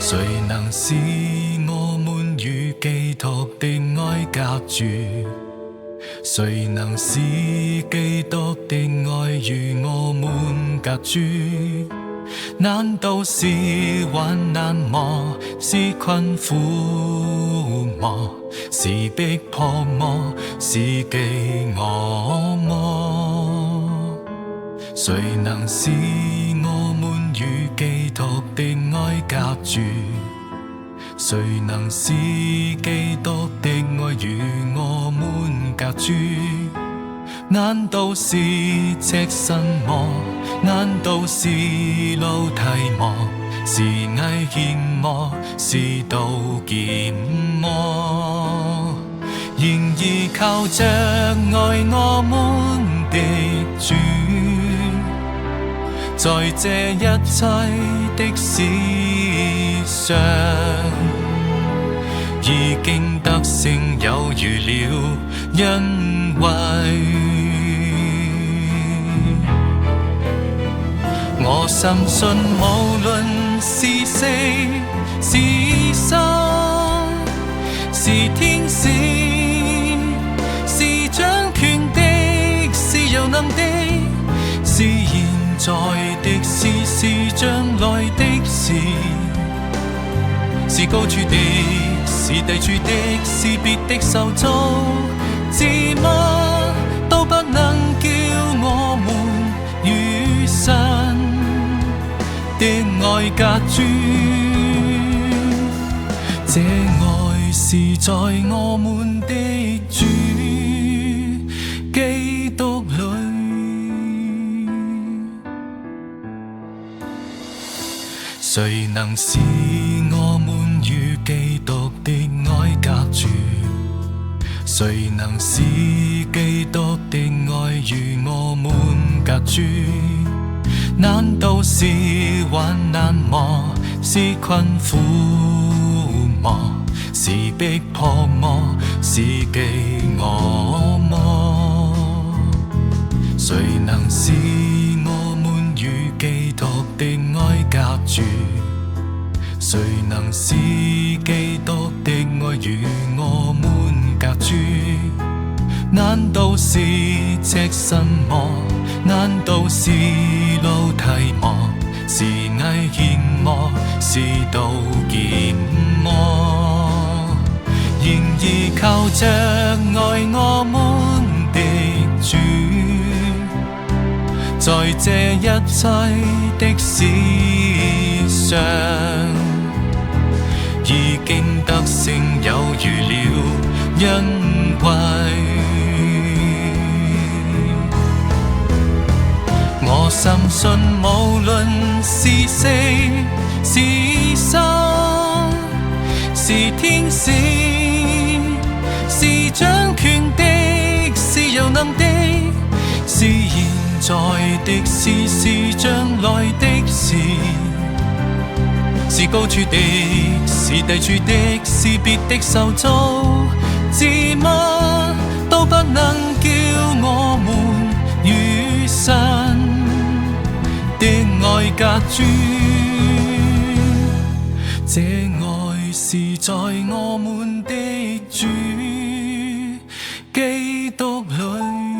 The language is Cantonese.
誰能使我們與寄託的愛隔住？誰能使基督的愛與我們隔住？難道是患難麼？是困苦麼？是逼迫麼？是飢餓麼？誰能使我們與寄託的愛隔住？誰能使基督的愛與我們隔住？難道是赤身麼？難道是路堤麼？是危險麼？是刀劍麼？然而靠着愛我們的主，在這一切的事上，已經得勝有餘了，因為我深信無論是死是生，是天使是掌權的，是有能的，是現在的事，是將來的事，是高處的，是低處的，是別的受造，自問都不能叫我們與神的愛隔住。這愛是在我們的主基督裏。誰能使我們與基督的愛隔住？誰能使基督的愛與我們隔住？難道是患難麼？是困苦麼？是逼迫麼？是飢餓麼？誰能使我們與基督的愛隔住？誰能使基督的愛與我們隔住？難道是赤身麼？難道是路堤麼？是危險麼？是刀劍麼？然而靠着愛我們的主，在這一切的事上，已經得勝有餘了，因為我深信無論是死是生，是天使是掌權的，是有能的，是現在的事，是將來的事，是高處的，是低處的，是別的受造，自問都不能叫我們與神的愛隔住。這愛是在我們的主基督裏。